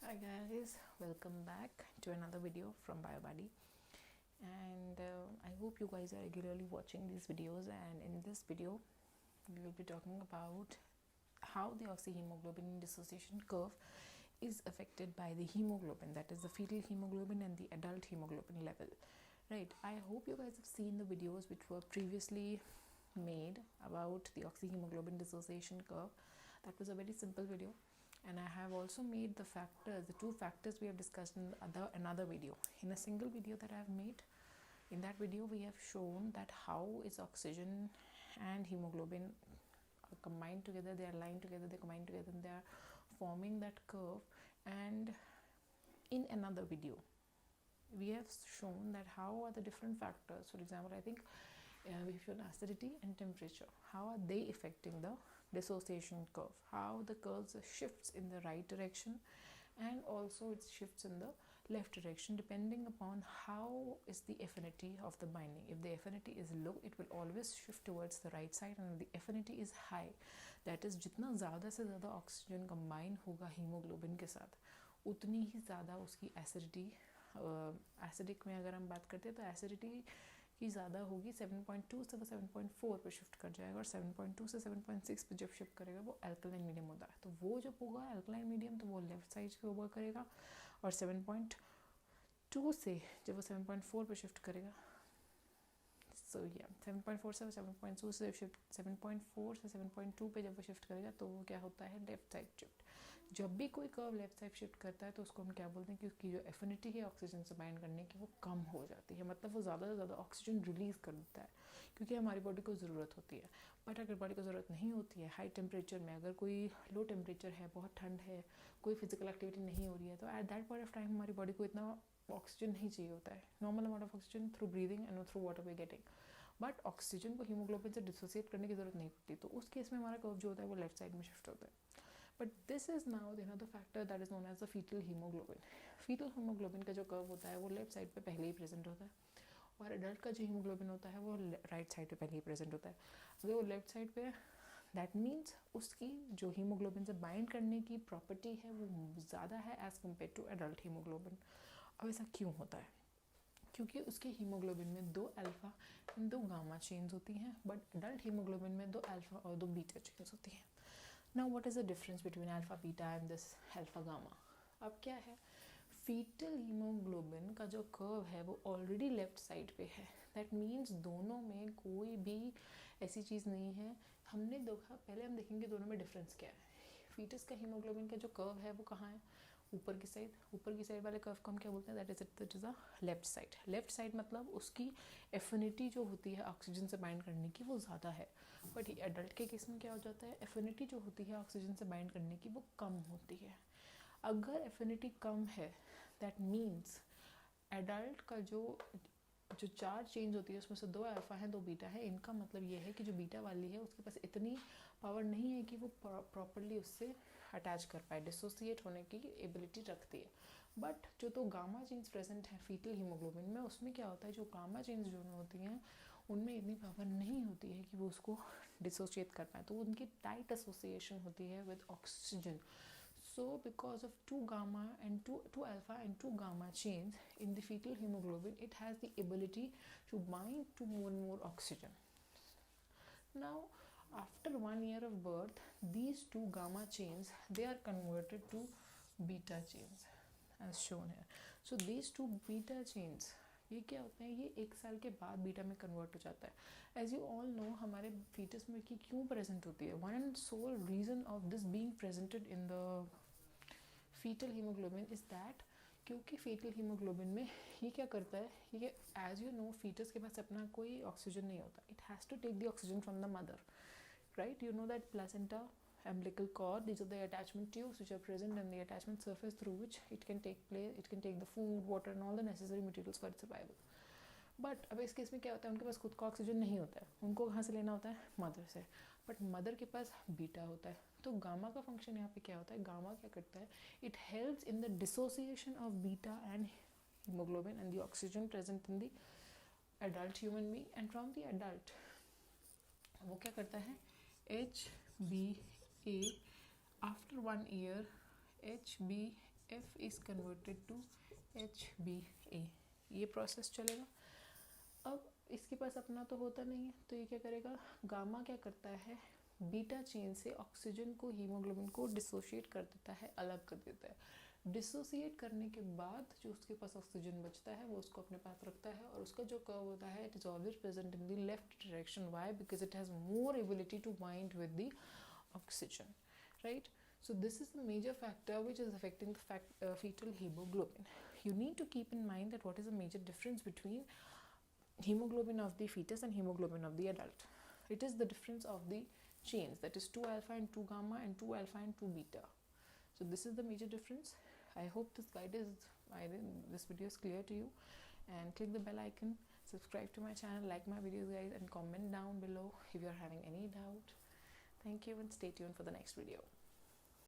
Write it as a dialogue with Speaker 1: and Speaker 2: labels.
Speaker 1: Hi guys, welcome back to another video from BioBody, and I hope you guys are regularly watching these videos. And in this video we will be talking about how the oxyhemoglobin dissociation curve is affected by the hemoglobin, that is the fetal hemoglobin and the adult hemoglobin level, right? I hope you guys have seen the videos which were previously made about the oxyhemoglobin dissociation curve. That was a very simple video, and I have also made the two factors we have discussed in another video. In a single video that I have made, in that video we have shown that how is oxygen and hemoglobin are combined together, they are aligned together, they combine together, and they are forming that curve. And in another video we have shown that how are the different factors. For example, I think we have shown acidity and temperature, how are they affecting the dissociation curve, how the curve shifts in the right direction and also it shifts in the left direction depending upon how is the affinity of the binding. If the affinity is low, it will always shift towards the right side, and if the affinity is high, that is जितना ज़्यादा से ज़्यादा oxygen combine होगा haemoglobin के साथ, उतनी ही ज़्यादा उसकी एसिडिटी, एसिडिक में अगर हम बात करते हैं तो एसिडिटी की ज़्यादा होगी, 7.2 से वो 7.4 पे शिफ्ट कर जाएगा, और 7.2 से 7.6 पे जब शिफ्ट करेगा वो अल्कलाइन मीडियम होता है, तो वो जब होगा अल्कलाइन मीडियम तो वो लेफ्ट साइड के ऊपर करेगा, और 7.2 से जब वो 7.4 पे शिफ्ट करेगा, सो या 7.4 से 7.2 से शिफ्ट 7.4 से 7.2 पे जब वो शिफ्ट करेगा तो वो क्या होता है, लेफ्ट साइड शिफ्ट। जब भी कोई कर्व लेफ्ट साइड शिफ्ट करता है तो उसको हम क्या बोलते हैं कि उसकी जो एफिनिटी है ऑक्सीजन से बाइंड करने की वो कम हो जाती है, मतलब वो ज़्यादा से ज़्यादा ऑक्सीजन रिलीज़ कर देता है क्योंकि हमारी बॉडी को ज़रूरत होती है। बट अगर बॉडी को ज़रूरत नहीं होती है, हाई टेम्परेचर में, अगर कोई लो टेम्परेचर है, बहुत ठंड है, कोई फिजिकल एक्टिविटी नहीं हो रही है, तो at that point of time हमारी बॉडी को इतना ऑक्सीजन नहीं चाहिए होता है, normal amount of oxygen through breathing and through water we getting, but oxygen को हीमोग्लोबिन से डिसोसिएट करने की जरूरत नहीं पड़ती, तो उस केस में हमारा कर्व जो होता है वो लेफ्ट साइड में शिफ्ट होता है। But this is now the factor that is known as the foetal haemoglobin. Foetal haemoglobin का जो कर्व होता है वो लेफ्ट साइड पे पहले ही प्रेजेंट होता है, और एडल्ट का जो हीमोग्लोबिन होता है वो राइट साइड पे पहले ही प्रेजेंट होता है। अगर वो लेफ्ट साइड पे, दैट मीन्स उसकी जो हीमोग्लोबिन से बाइंड करने की प्रॉपर्टी है वो ज़्यादा है as compare to adult haemoglobin. अब ऐसा क्यों होता है? क्योंकि उसके हीमोग्लोबिन में 2 अल्फ़ा एंड 2 गामा चेन्स होती हैं, बट एडल्ट हीमोग्लोबिन में 2 अल्फ़ा और 2 बीटा चेन्स होती हैं। Now what is the difference between alpha beta and this alpha gamma? अब क्या है, फीटल हीमोग्लोबिन का जो कर्व है वो ऑलरेडी लेफ्ट साइड पे है, दैट मीन्स दोनों में कोई भी ऐसी चीज़ नहीं है। हमने देखा, पहले हम देखेंगे दोनों में डिफरेंस क्या है। फीटस का हीमोग्लोबिन का जो कर्व है वो कहाँ है, ऊपर की साइड वाले कर्व को हम क्या बोलते हैं, that is a left side. Left side मतलब उसकी एफिनिटी जो होती है ऑक्सीजन से बाइंड करने की वो ज़्यादा है, बट एडल्ट के केस में क्या हो जाता है, एफिनिटी जो होती है ऑक्सीजन से बाइंड करने की वो कम होती है। अगर एफिनिटी कम है, दैट मीन्स एडल्ट का जो 4 चेंज होती है उसमें से 2 अल्फ़ा है 2 बीटा है। इनका मतलब ये है कि जो बीटा वाली है उसके पास इतनी पावर नहीं है कि वो प्रॉपर्ली उससे अटैच कर पाए, डिसोसिएट होने की एबिलिटी रखती है। बट जो 2 गामा चेन्स प्रेजेंट है फीटल हीमोग्लोबिन में, उसमें क्या होता है, जो गामा चेन्स जो होती हैं उनमें इतनी पावर नहीं होती है कि वो उसको डिसोसिएट कर पाए, तो उनकी टाइट एसोसिएशन होती है with oxygen. So because of 2 gamma and 2 alpha and 2 gamma chains in the fetal hemoglobin, it has the ability to bind to more and more oxygen. Now after 1 year of birth, these 2 gamma chains, they are converted to beta chains as shown here. So these 2 beta chains, ये क्या होते हैं, ये 1 साल के बाद beta में convert हो जाता है। एज यू ऑल नो, हमारे फीटस में की क्यों प्रेजेंट होती है, one and sole reason of this being presented in the foetal haemoglobin is that, क्योंकि फीटल हीमोग्लोबिन में ये क्या करता है, ये एज यू नो फीटस के पास अपना कोई ऑक्सीजन नहीं होता, it has to take the oxygen from the mother, right? You know that placenta, umbilical cord, these are the attachment tubes which are present in the attachment surface through which it can take the food, water and all the necessary materials for its survival. But अब इस case में क्या होता है, उनके पास खुद का oxygen नहीं होता है, उनको कहाँ से लेना होता है, मदर से, बट मदर के पास बीटा होता है। तो गामा का फंक्शन यहाँ पे क्या होता है, गामा क्या करता है, it helps in the dissociation of beta and haemoglobin and the oxygen present in the adult human being, and from the adult वो क्या करता है, HbA after 1 year HbA F is converted to HbA. ये process चलेगा. अब इसके पास अपना तो होता नहीं है, तो ये क्या करेगा, गामा क्या करता है, बीटा चेन से ऑक्सीजन को, हीमोग्लोबिन को डिसोशिएट कर देता है, अलग कर देता है. डिसोशिएट करने के बाद जो उसके पास ऑक्सीजन बचता है वो उसको अपने पास रखता है, और उसका जो कर्व होता है, it is always present in the left direction. Why? Because it has more ability to bind with the oxygen, right? So this is the major factor which is affecting the fetal hemoglobin. You need to keep in mind that what is the major difference between hemoglobin of the fetus and hemoglobin of the adult. It is the difference of the chains, that is 2 alpha and 2 gamma and 2 alpha and 2 beta. So this is the major difference. I hope this this video is clear to you, and click the bell icon, subscribe to my channel, like my videos guys, and comment down below if you are having any doubt. Thank you, and stay tuned for the next video.